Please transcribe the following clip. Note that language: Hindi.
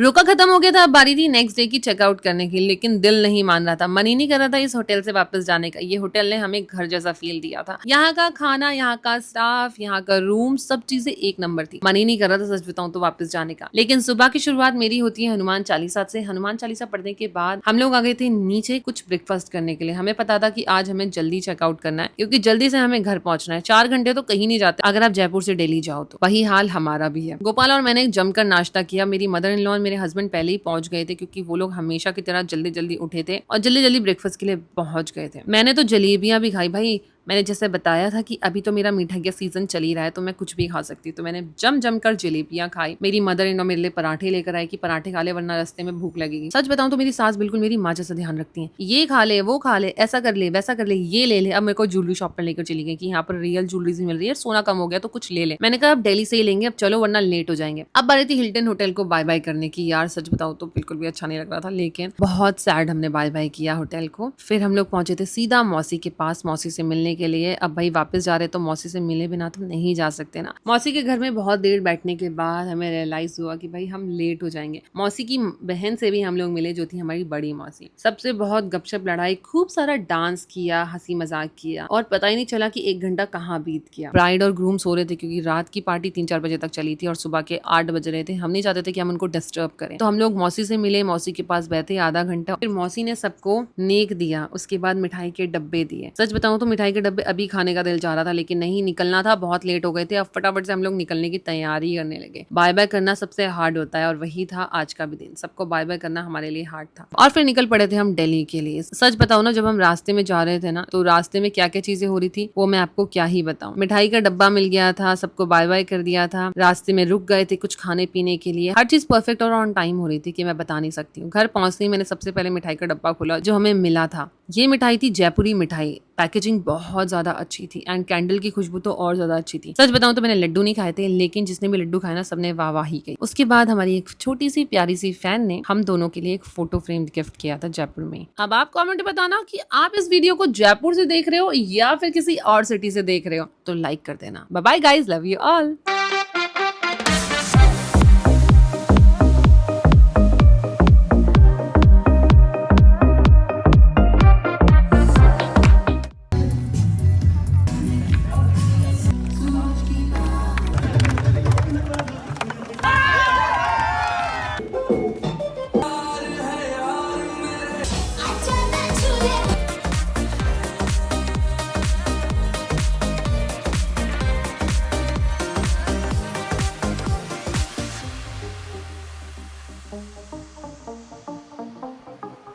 रोका खत्म हो गया था, अब बारी थी नेक्स्ट डे की चेकआउट करने की, लेकिन दिल नहीं मान रहा था, मन ही नहीं कर रहा था इस होटल से वापस जाने का। ये होटल ने हमें घर जैसा फील दिया था। यहाँ का खाना, यहाँ का स्टाफ, यहाँ का रूम, सब चीजें एक नंबर थी। मन ही नहीं कर रहा था सच बताऊं तो वापस जाने का। लेकिन सुबह की शुरुआत मेरी होती है हनुमान चालीसा से। हनुमान चालीसा पढ़ने के बाद हम लोग आ गए थे नीचे कुछ ब्रेकफास्ट करने के लिए। हमें पता था कि आज हमें जल्दी चेकआउट करना है, क्योंकि जल्दी से हमें घर पहुंचना है। 4 घंटे तो कहीं नहीं जाते अगर आप जयपुर से दिल्ली जाओ तो। वही हाल हमारा भी है। गोपाल और मैंने जमकर नाश्ता किया। मेरी मदर इन लॉ और मेरे हस्बैंड पहले ही पहुंच गए थे, क्योंकि वो लोग हमेशा की तरह जल्दी जल्दी उठे थे और जल्दी जल्दी ब्रेकफास्ट के लिए पहुंच गए थे। मैंने तो जलेबियां भी खाई भाई। मैंने जैसे बताया था कि अभी तो मेरा मिठाई का सीजन चल ही रहा है, तो मैं कुछ भी खा सकती हूँ। तो मैंने जम कर जलेबियां खाई। मेरी मदर इन लॉ मेरे लिए पराठे लेकर आई कि पराठे खा ले वरना रास्ते में भूख लगेगी। सच बताऊं तो मेरी सास बिल्कुल मेरी माँ जैसा ध्यान रखती है। ये खा ले, वो खा ले, ऐसा कर ले, वैसा कर ले, ये ले ले। अब मेरे को ज्वेलरी शॉप पर लेकर चली गई कि यहाँ पर रियल ज्वेलरी मिल रही है, सोना कम हो गया तो कुछ ले ले। मैंने कहा अब दिल्ली से ही लेंगे, अब चलो वरना लेट हो जाएंगे। अब बारी थी हिल्टन होटल को बाय बाय करने की। यार सच बताओ तो बिल्कुल भी अच्छा नहीं लग रहा था, लेकिन बहुत सैड हमने बाय बाय किया होटल को। फिर हम लोग पहुंचे थे सीधा मौसी के पास, मौसी से मिलने के लिए। अब भाई वापस जा रहे तो मौसी से मिले बिना तो नहीं जा सकते ना। मौसी के घर में बहुत देर बैठने के बाद हमें रियलाइज हुआ कि भाई हम लेट हो जाएंगे। मौसी की बहन से भी हम लोग मिले, जो थी हमारी बड़ी मौसी। सबसे बहुत गपशप लड़ाई, खूब सारा डांस किया, हंसी मजाक किया और पता ही नहीं चला कि 1 घंटा कहाँ बीत गया। ब्राइड और ग्रूम सो रहे थे, क्योंकि रात की पार्टी 3-4 बजे तक चली थी और सुबह के 8 बज रहे थे। हम नहीं चाहते थे कि हम उनको डिस्टर्ब करें, तो हम लोग मौसी से मिले, मौसी के पास बैठे आधा घंटा। फिर मौसी ने सबको नेक दिया, उसके बाद मिठाई के डब्बे दिए। सच बताऊं तो मिठाई के डब्बे अभी खाने का दिल चाह रहा था, लेकिन नहीं, निकलना था, बहुत लेट हो गए थे। अब फटाफट से हम लोग निकलने की तैयारी करने लगे। बाय बाय करना सबसे हार्ड होता है और वही था आज का भी दिन। सबको बाय बाय करना हमारे लिए हार्ड था और फिर निकल पड़े थे हम दिल्ली के लिए। सच बताओ ना, जब हम रास्ते में जा रहे थे ना, तो रास्ते में क्या क्या चीजें हो रही थी वो मैं आपको क्या ही बताऊं। मिठाई का डब्बा मिल गया था, सबको बाय बाय कर दिया था, रास्ते में रुक गए थे कुछ खाने पीने के लिए। हर चीज परफेक्ट और ऑन टाइम हो रही थी कि मैं बता नहीं सकती हूँ। घर पहुंचते ही मैंने सबसे पहले मिठाई का डब्बा खोला जो हमें मिला था। ये मिठाई थी जयपुरी मिठाई। पैकेजिंग बहुत ज्यादा अच्छी थी एंड कैंडल की खुशबू तो और ज्यादा अच्छी थी। सच बताऊं तो मैंने लड्डू नहीं खाए थे, लेकिन जिसने भी लड्डू खाए ना सबने वाह वाह ही गई। उसके बाद हमारी एक छोटी सी प्यारी सी फैन ने हम दोनों के लिए एक फोटो फ्रेम गिफ्ट किया था जयपुर में। अब आप कमेंट बताना कि आप इस वीडियो को जयपुर से देख रहे हो या फिर किसी और सिटी से देख रहे हो, तो लाइक कर देना। Bye bye guys, love you all.